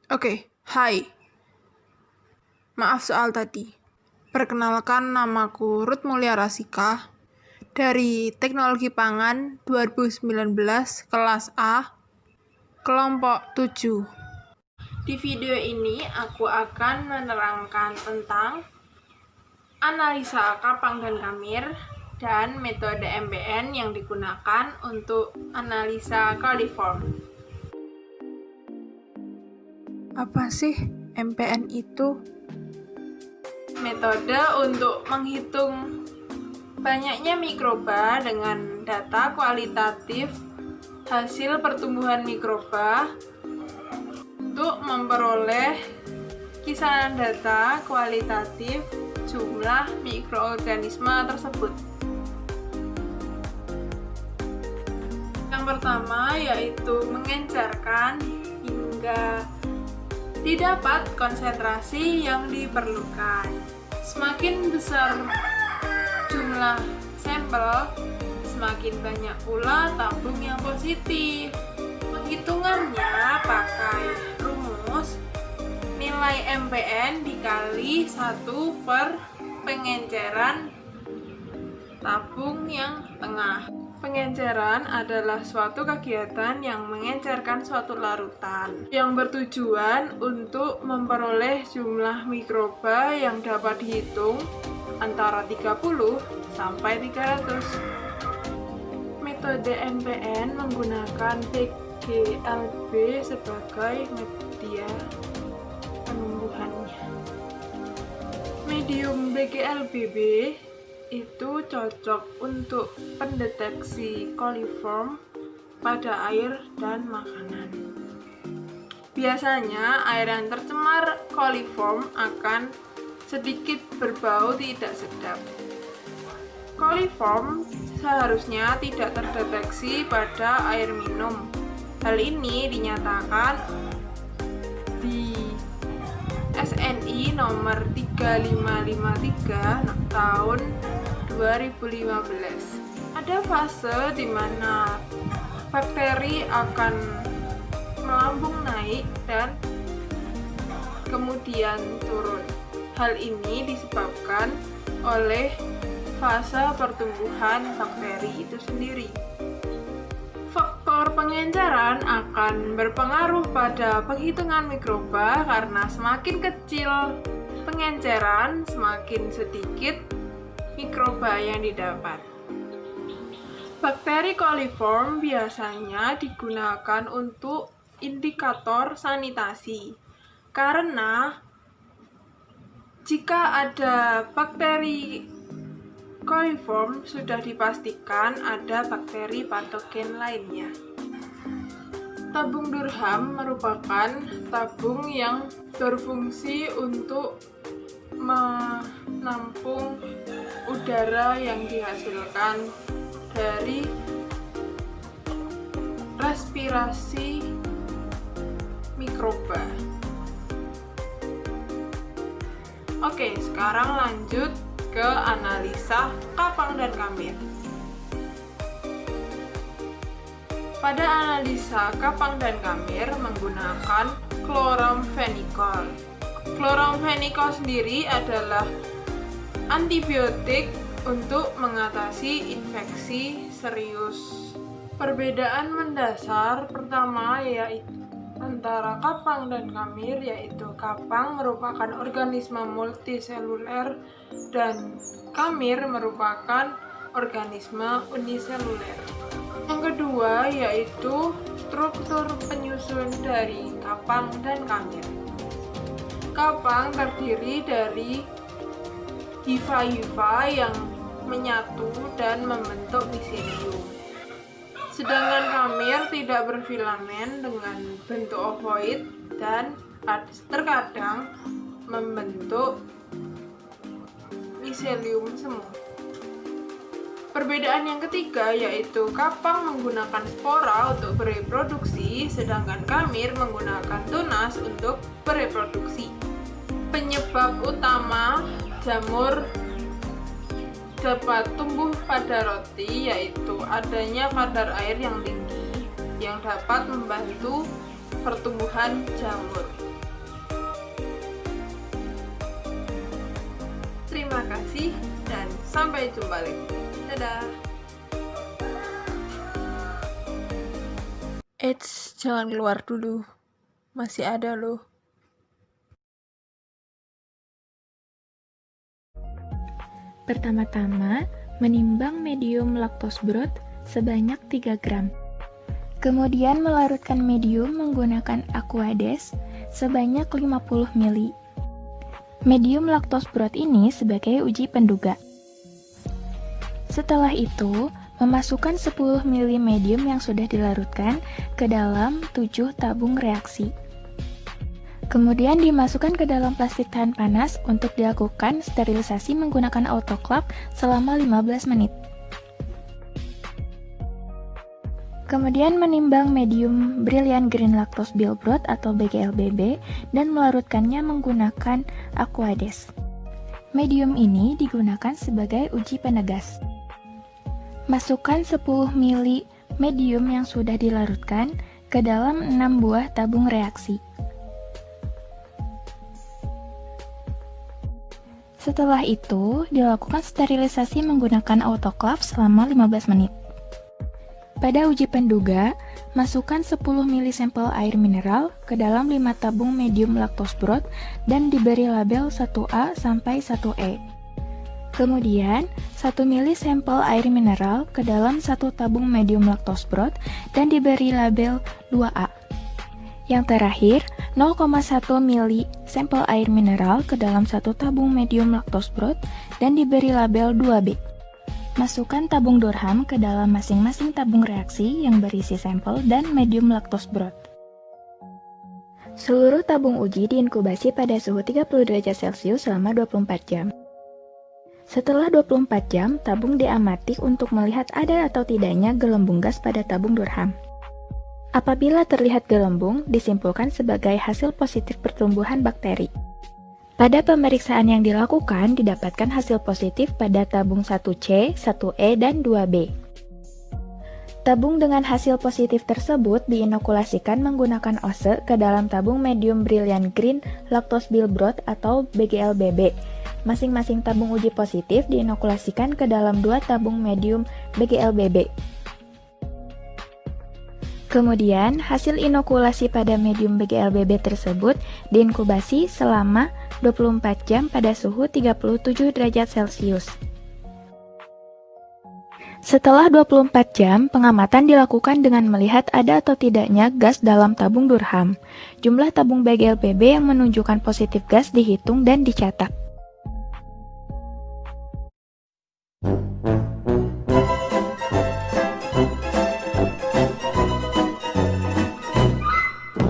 Oke, hai. Maaf soal tadi. Perkenalkan, namaku Ruth Mulia Rasika dari Teknologi Pangan 2019 kelas A, kelompok 7. Di video ini aku akan menerangkan tentang analisa kapang dan kamir dan metode MPN yang digunakan untuk analisa coliform. Apa sih MPN itu? Metode untuk menghitung banyaknya mikroba dengan data kualitatif hasil pertumbuhan mikroba untuk memperoleh kisaran data kualitatif jumlah mikroorganisme tersebut. Yang pertama yaitu mengencarkan hingga didapat konsentrasi yang diperlukan. Semakin besar jumlah sampel, semakin banyak pula tabung yang positif. Penghitungannya pakai rumus nilai MPN dikali 1 per pengenceran tabung yang tengah. Pengenceran adalah suatu kegiatan yang mengencerkan suatu larutan yang bertujuan untuk memperoleh jumlah mikroba yang dapat dihitung antara 30 sampai 300. Metode MPN menggunakan BGLB sebagai media penumbuhannya. Medium BGLBB itu cocok untuk pendeteksi coliform pada air dan makanan. Biasanya air yang tercemar coliform akan sedikit berbau tidak sedap. Coliform seharusnya tidak terdeteksi pada air minum. Hal ini dinyatakan di SNI nomor 3553 tahun 2015. Ada fase di mana bakteri akan melambung naik dan kemudian turun. Hal ini disebabkan oleh fase pertumbuhan bakteri itu sendiri. Faktor pengenceran akan berpengaruh pada penghitungan mikroba karena semakin kecil pengenceran, semakin sedikit mikroba yang didapat. Bakteri coliform biasanya digunakan untuk indikator sanitasi karena jika ada bakteri coliform sudah dipastikan ada bakteri patogen lainnya. Tabung Durham merupakan tabung yang berfungsi untuk menampung udara yang dihasilkan dari respirasi mikroba. Oke, sekarang lanjut ke analisa kapang dan kamir. Pada analisa kapang dan kamir menggunakan chloramphenicol. Chloramphenicol sendiri adalah antibiotik untuk mengatasi infeksi serius. Perbedaan mendasar pertama yaitu antara kapang dan kamir, yaitu kapang merupakan organisme multiseluler dan kamir merupakan organisme uniseluler. Yang kedua yaitu struktur penyusun dari kapang dan kamir. Kapang terdiri dari hifa-hifa yang menyatu dan membentuk miselium. Sedangkan kamir tidak berfilamen dengan bentuk ovoid dan terkadang membentuk miselium semu. Perbedaan yang ketiga yaitu kapang menggunakan spora untuk bereproduksi, sedangkan kamir menggunakan tunas untuk bereproduksi. Penyebab utama jamur dapat tumbuh pada roti yaitu adanya kadar air yang tinggi yang dapat membantu pertumbuhan jamur. Terima kasih dan sampai jumpa lagi. Dadah. Eits, jangan keluar dulu. Masih ada loh. Pertama-tama, menimbang medium lactose broth sebanyak 3 gram. Kemudian melarutkan medium menggunakan Aquades sebanyak 50 ml. Medium lactose broth ini sebagai uji penduga. Setelah itu, memasukkan 10 ml medium yang sudah dilarutkan ke dalam 7 tabung reaksi. Kemudian dimasukkan ke dalam plastik tahan panas untuk dilakukan sterilisasi menggunakan autoclave selama 15 menit. Kemudian menimbang medium Brilliant Green Lactose Bill Broth atau BGLBB dan melarutkannya menggunakan Aquades. Medium ini digunakan sebagai uji penegas. Masukkan 10 ml medium yang sudah dilarutkan ke dalam 6 buah tabung reaksi. Setelah itu, dilakukan sterilisasi menggunakan autoclave selama 15 menit. Pada uji penduga, masukkan 10 ml sampel air mineral ke dalam 5 tabung medium lactose broth dan diberi label 1A sampai 1E. Kemudian, 1 ml sampel air mineral ke dalam 1 tabung medium lactose broth dan diberi label 2A. Yang terakhir, 0,1 ml sampel air mineral ke dalam 1 tabung medium lactose broth dan diberi label 2B. Masukkan tabung Durham ke dalam masing-masing tabung reaksi yang berisi sampel dan medium lactose broth. Seluruh tabung uji diinkubasi pada suhu 30 derajat Celcius selama 24 jam. Setelah 24 jam, tabung diamati untuk melihat ada atau tidaknya gelembung gas pada tabung Durham. Apabila terlihat gelembung, disimpulkan sebagai hasil positif pertumbuhan bakteri. Pada pemeriksaan yang dilakukan, didapatkan hasil positif pada tabung 1C, 1E, dan 2B. Tabung dengan hasil positif tersebut diinokulasikan menggunakan OSE ke dalam tabung medium Brilliant Green Lactose Bill Broth atau BGLBB. Masing-masing tabung uji positif diinokulasikan ke dalam 2 tabung medium BGLBB. Kemudian, hasil inokulasi pada medium BGLBB tersebut diinkubasi selama 24 jam pada suhu 37 derajat Celcius. Setelah 24 jam, pengamatan dilakukan dengan melihat ada atau tidaknya gas dalam tabung Durham. Jumlah tabung BGLBB yang menunjukkan positif gas dihitung dan dicatat.